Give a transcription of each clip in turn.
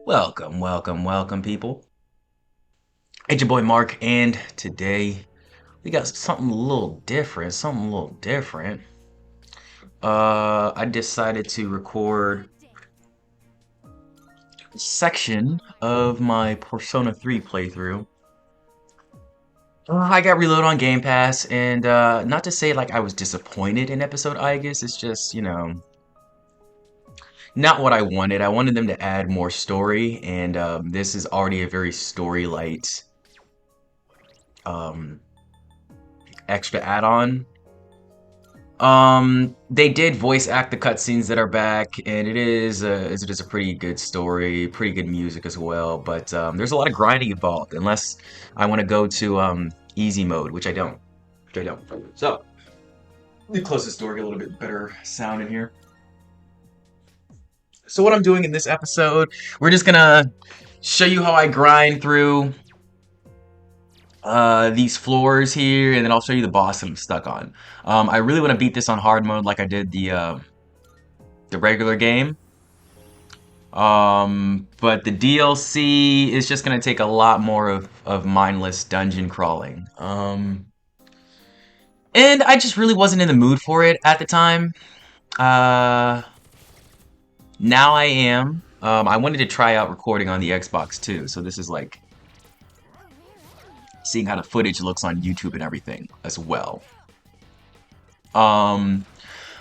Welcome, people. It's your boy Mark, and today we got something a little different. I decided to record a section of my Persona 3 playthrough. I got Reload on Game Pass, and not to say like I was disappointed in episode Aegis, it's just, not what I wanted. I wanted them to add more story, and this is already a very story-light extra add-on. They did voice act the cutscenes that are back, and it is a pretty good story, pretty good music as well. But there's a lot of grinding involved, unless I want to go to easy mode, which I don't. So let me close this door, get a little bit better sound in here. So what I'm doing in this episode, we're just gonna show you how I grind through these floors here, and then I'll show you the boss that I'm stuck on. I really want to beat this on hard mode like I did the regular game. But the DLC is just gonna take a lot more of mindless dungeon crawling. And I just really wasn't in the mood for it at the time. Now I am. I wanted to try out recording on the Xbox too, so this is like seeing how the footage looks on YouTube and everything as well. But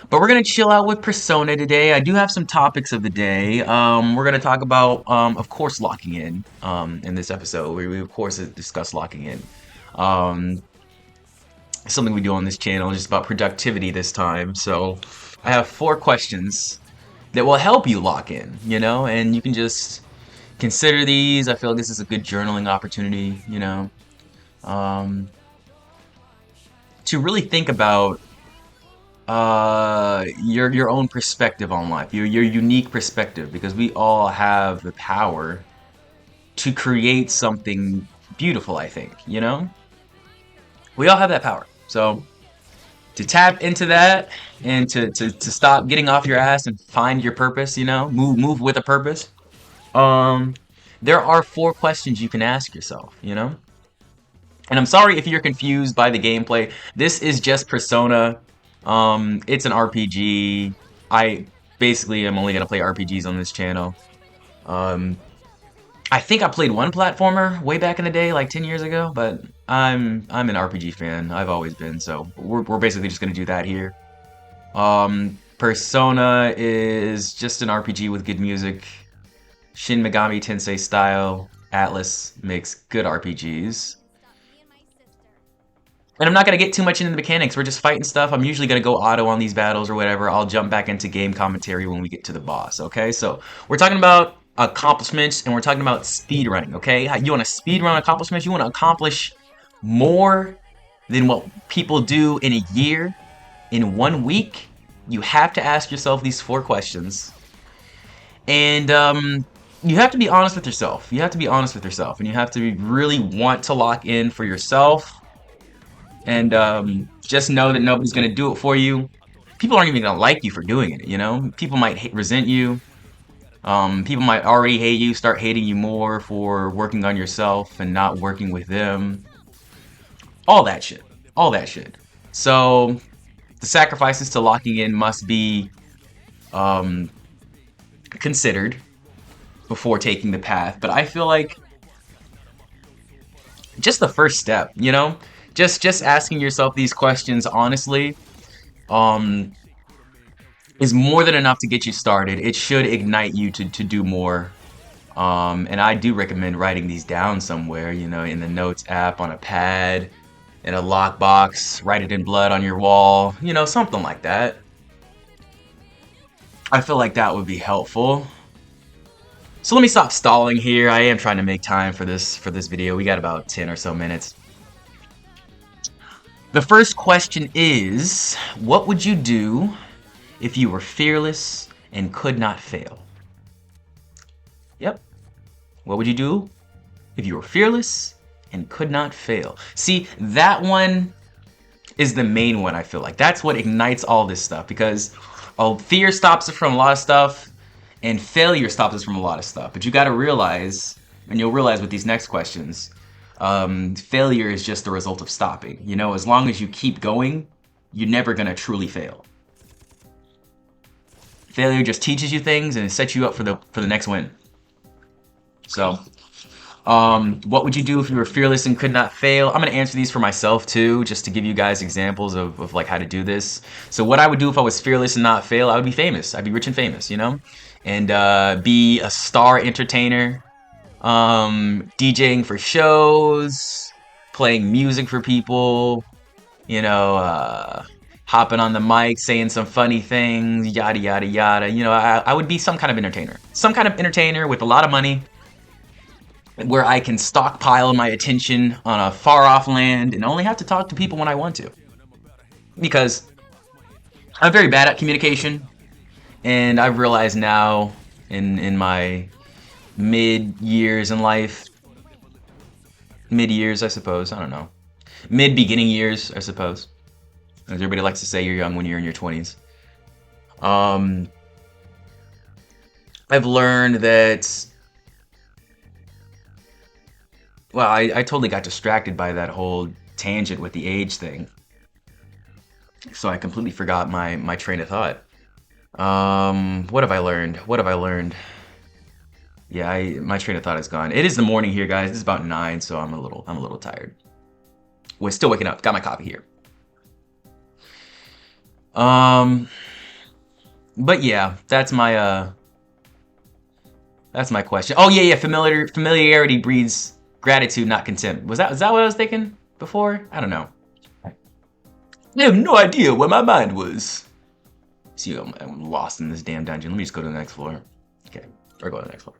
we're gonna chill out with Persona today. I do have some topics of the day. We're gonna talk about, of course, locking in this episode. We of course discuss locking in. Something we do on this channel, just about productivity this time. So I have 4 questions that will help you lock in, and you can just consider these. I feel like this is a good journaling opportunity, to really think about your own perspective on life, your unique perspective, because we all have the power to create something beautiful, I think, We all have that power. So to tap into that and to stop getting off your ass and find your purpose, move with a purpose. There are 4 questions you can ask yourself, And I'm sorry if you're confused by the gameplay. This is just Persona. It's an RPG. I basically am only gonna play RPGs on this channel. I think I played one platformer way back in the day, like 10 years ago, but I'm an RPG fan. I've always been, so we're basically just gonna do that here. Persona is just an RPG with good music. Shin Megami Tensei style. Atlas makes good RPGs. And I'm not going to get too much into the mechanics. We're just fighting stuff. I'm usually going to go auto on these battles or whatever. I'll jump back into game commentary when we get to the boss, okay? So we're talking about accomplishments, and we're talking about speedrunning, okay? You want to speedrun accomplishments? You want to accomplish more than what people do in a year, in 1 week? You have to ask yourself these 4 questions. And you have to be honest with yourself. You have to be honest with yourself, and you have to really want to lock in for yourself. And just know that nobody's going to do it for you. People aren't even going to like you for doing it, People might resent you. People might already hate you, start hating you more for working on yourself and not working with them. All that shit. So the sacrifices to locking in must be considered before taking the path. But I feel like just the first step, just asking yourself these questions honestly is more than enough to get you started. It should ignite you to do more. And I do recommend writing these down somewhere, in the notes app, on a pad, in a lockbox, write it in blood on your wall, something like that. I feel like that would be helpful. So let me stop stalling here. I am trying to make time for this video. We got about 10 or so minutes. The first question is, what would you do if you were fearless and could not fail? Yep. What would you do if you were fearless and could not fail? See, that one is the main one, I feel like. That's what ignites all this stuff, because fear stops us from a lot of stuff, and failure stops us from a lot of stuff. But you got to realize, and you'll realize with these next questions, failure is just the result of stopping. You know, as long as you keep going, you're never going to truly fail. Failure just teaches you things and it sets you up for the next win. So, what would you do if you were fearless and could not fail? I'm going to answer these for myself too, just to give you guys examples of like how to do this. So what I would do if I was fearless and not fail, I would be famous. I'd be rich and famous, you know, and be a star entertainer, DJing for shows, playing music for people, you know, hopping on the mic, saying some funny things, yada, yada, yada. You know, I would be some kind of entertainer with a lot of money, where I can stockpile my attention on a far-off land and only have to talk to people when I want to. Because I'm very bad at communication, and I've realized now in my mid-years in life, mid-years, I suppose, I don't know. Mid-beginning years, I suppose. As everybody likes to say, you're young when you're in your 20s. I've learned that... Well, I totally got distracted by that whole tangent with the age thing. So I completely forgot my train of thought. What have I learned? What have I learned? Yeah, my train of thought is gone. It is the morning here, guys. It's about 9, so I'm a little tired. We're still waking up. Got my coffee here. But yeah, that's my question. Oh yeah, familiarity breeds gratitude, not contempt. Is that what I was thinking before? I don't know. I have no idea what my mind was. See, I'm lost in this damn dungeon. Let me just go to the next floor. Okay, or go to the next floor.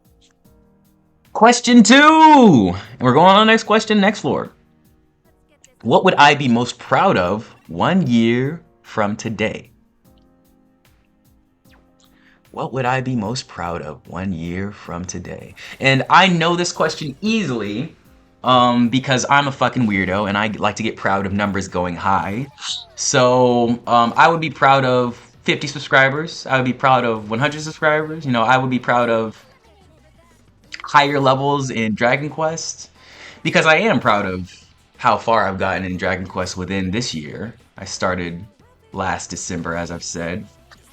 Question 2! And we're going on to the next question, next floor. What would I be most proud of 1 year from today? What would I be most proud of 1 year from today? And I know this question easily because I'm a fucking weirdo and I like to get proud of numbers going high. So I would be proud of 50 subscribers. I would be proud of 100 subscribers. You know, I would be proud of higher levels in Dragon Quest, because I am proud of how far I've gotten in Dragon Quest within this year. I started last December, as I've said.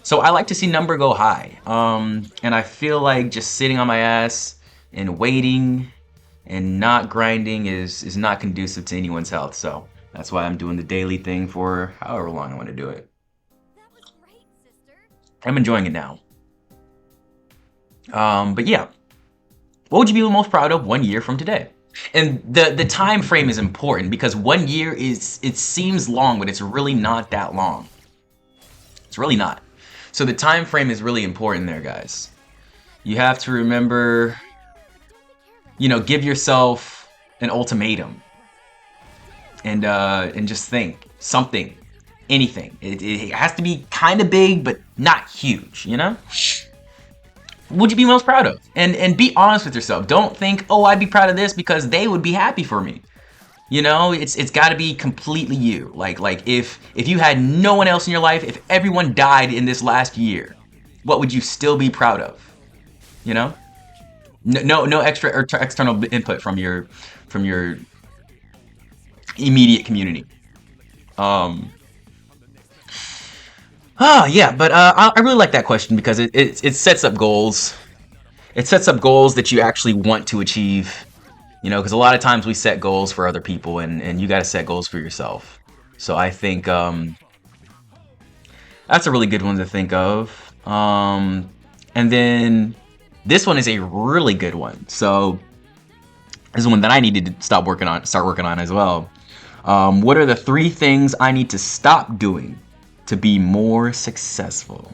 So I like to see number go high. And I feel like just sitting on my ass and waiting and not grinding is not conducive to anyone's health. So that's why I'm doing the daily thing for however long I want to do it. That was great, sister. I'm enjoying it now. But yeah, what would you be most proud of 1 year from today? And the time frame is important, because 1 year it seems long, but it's really not that long. It's really not. So the time frame is really important there, guys. You have to remember, you know, give yourself an ultimatum, and just think something, anything. It has to be kind of big, but not huge. You know. What would you be most proud of? And be honest with yourself. Don't think, oh, I'd be proud of this because they would be happy for me. You know, it's got to be completely you. Like if you had no one else in your life, if everyone died in this last year, what would you still be proud of? You know, no extra or external input from your immediate community. Yeah, but I really like that question because it sets up goals. It sets up goals that you actually want to achieve. You know, because a lot of times we set goals for other people, and you got to set goals for yourself. So I think that's a really good one to think of. And then this one is a really good one. So this is one that I needed to start working on as well. What are the 3 things I need to stop doing to be more successful?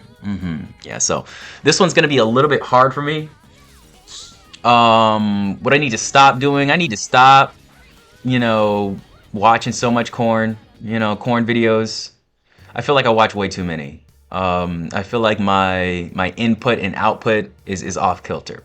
Yeah, so this one's gonna be a little bit hard for me. What I need to stop doing, I need to stop, you know, watching so much corn, corn videos. I feel like I watch way too many. I feel like my input and output is off kilter.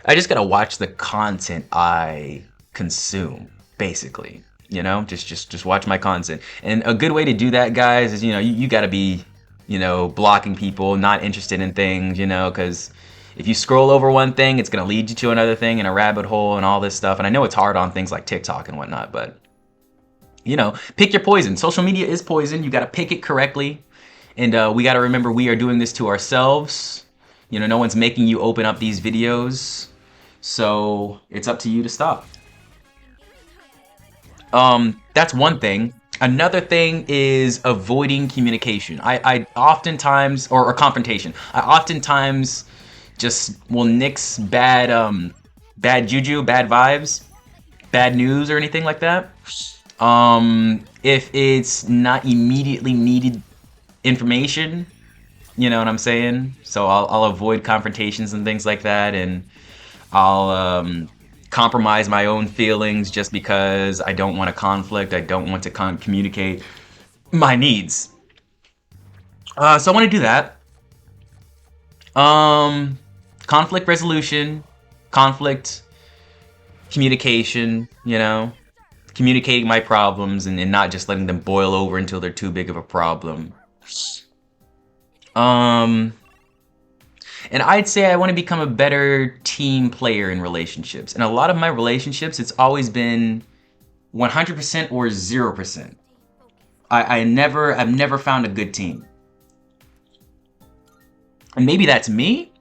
I just gotta watch the content I consume, basically. Just watch my content. And a good way to do that, guys, is you gotta be, blocking people, not interested in things, because if you scroll over one thing, it's gonna lead you to another thing and a rabbit hole and all this stuff. And I know it's hard on things like TikTok and whatnot, but pick your poison. Social media is poison. You gotta pick it correctly. And we gotta remember we are doing this to ourselves. No one's making you open up these videos. So it's up to you to stop. That's one thing. Another thing is avoiding communication. I oftentimes, or confrontation. I oftentimes just will nix bad juju, bad vibes, bad news, or anything like that. If it's not immediately needed information, you know what I'm saying? So I'll avoid confrontations and things like that, and I'll compromise my own feelings just because I don't want a conflict. I don't want to communicate my needs. So I want to do that. Conflict resolution, conflict communication, communicating my problems and not just letting them boil over until they're too big of a problem. And I'd say I want to become a better team player in relationships. And a lot of my relationships, it's always been 100% or 0%. I've never found a good team. And maybe that's me.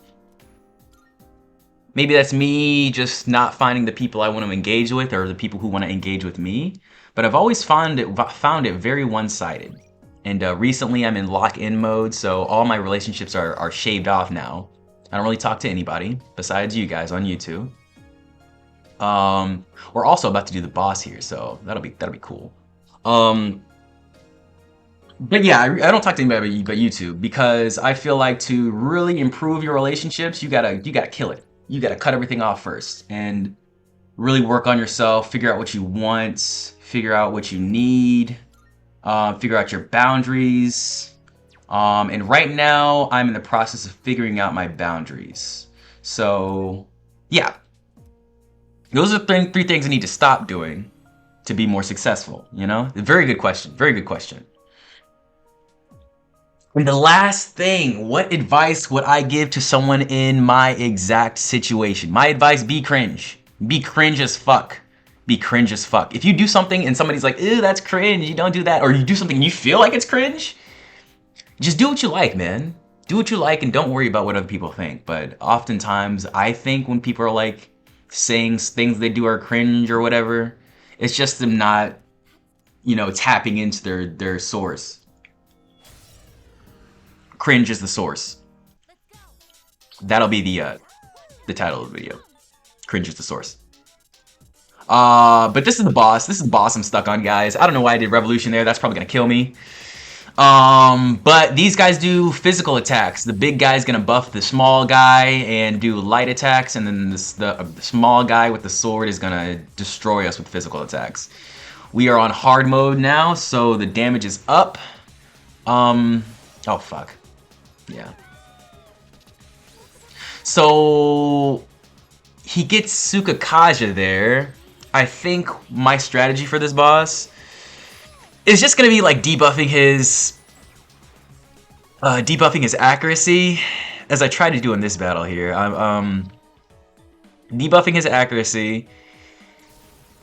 Maybe that's me just not finding the people I want to engage with or the people who want to engage with me. But I've always found it very one-sided. And recently I'm in lock-in mode, so all my relationships are shaved off now. I don't really talk to anybody besides you guys on YouTube. We're also about to do the boss here, so that'll be cool. But yeah, I don't talk to anybody but YouTube because I feel like to really improve your relationships, you gotta kill it. You gotta cut everything off first and really work on yourself, figure out what you want, figure out what you need, figure out your boundaries. And right now, I'm in the process of figuring out my boundaries. So, yeah. Those are three things I need to stop doing to be more successful, Very good question. Very good question. And the last thing, what advice would I give to someone in my exact situation? My advice, be cringe. Be cringe as fuck. Be cringe as fuck. If you do something and somebody's like, ew, that's cringe, you don't do that. Or you do something and you feel like it's cringe, just do what you like, man. Do what you like and don't worry about what other people think. But oftentimes, I think when people are like saying things they do are cringe or whatever, it's just them not, tapping into their source. Cringe is the source. That'll be the title of the video. Cringe is the source. But this is the boss. This is the boss I'm stuck on, guys. I don't know why I did Revolution there. That's probably gonna kill me. But these guys do physical attacks. The big guy's gonna buff the small guy and do light attacks, and then the small guy with the sword is gonna destroy us with physical attacks. We are on hard mode now, so the damage is up. Oh fuck. Yeah. So he gets Sukakaja there. I think my strategy for this boss is just gonna be like debuffing his accuracy, as I try to do in this battle here. I'm debuffing his accuracy,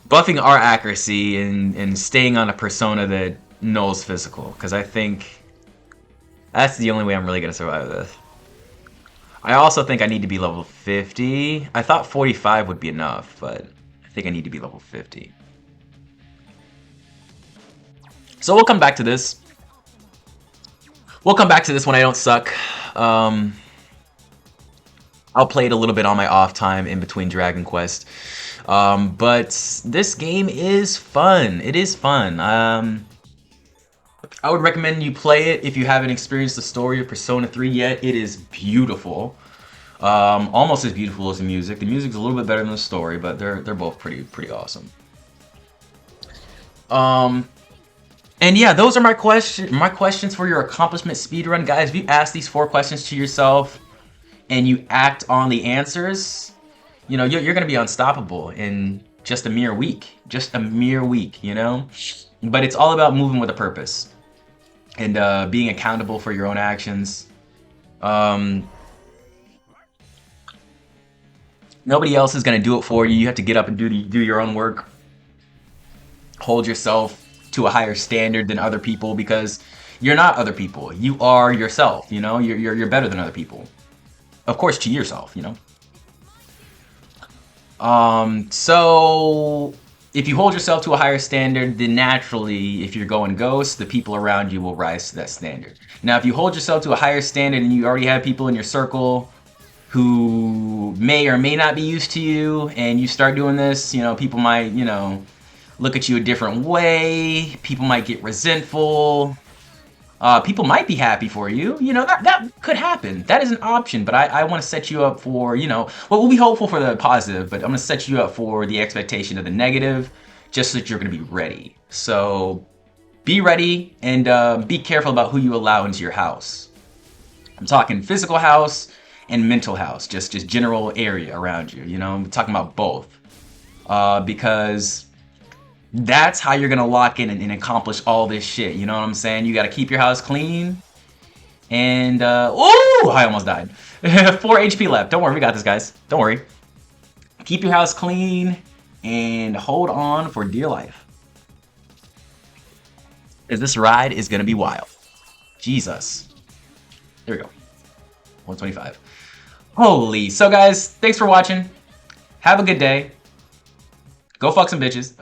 buffing our accuracy, and staying on a persona that nulls physical, because I think that's the only way I'm really gonna survive this. I also think I need to be level 50. I thought 45 would be enough, but I think I need to be level 50. So we'll come back to this. We'll come back to this when I don't suck. I'll play it a little bit on my off time in between Dragon Quest. But this game is fun. It is fun. I would recommend you play it if you haven't experienced the story of Persona 3 yet. It is beautiful. Almost as beautiful as the music. The music's a little bit better than the story, but they're both pretty awesome. Um, and yeah, those are my questions for your accomplishment speedrun, guys. If you ask these 4 questions to yourself and you act on the answers, you know you're gonna be unstoppable in just a mere week. Just a mere week, you know. But it's all about moving with a purpose and being accountable for your own actions. Um, Nobody else is gonna do it for you. You have to get up and do your own work. Hold yourself to a higher standard than other people because you're not other people. You are yourself. You know, you're better than other people. Of course, to yourself. You know. So if you hold yourself to a higher standard, then naturally, if you're going ghost, the people around you will rise to that standard. Now, if you hold yourself to a higher standard and you already have people in your circle who may or may not be used to you, and you start doing this, you know, people might, you know, look at you a different way. People might get resentful. People might be happy for you. You know, that could happen. That is an option, but I want to set you up for, you know, well, we'll be hopeful for the positive, but I'm going to set you up for the expectation of the negative just so that you're going to be ready. So be ready and be careful about who you allow into your house. I'm talking physical house and mental house, just general area around you. You know, I'm talking about both because that's how you're gonna lock in and accomplish all this shit. You know what I'm saying? You gotta keep your house clean. And oh, I almost died. 4 HP left. Don't worry, we got this, guys. Don't worry. Keep your house clean and hold on for dear life, because this ride is gonna be wild. Jesus. There we go. 125. Holy. So, guys, thanks for watching. Have a good day. Go fuck some bitches.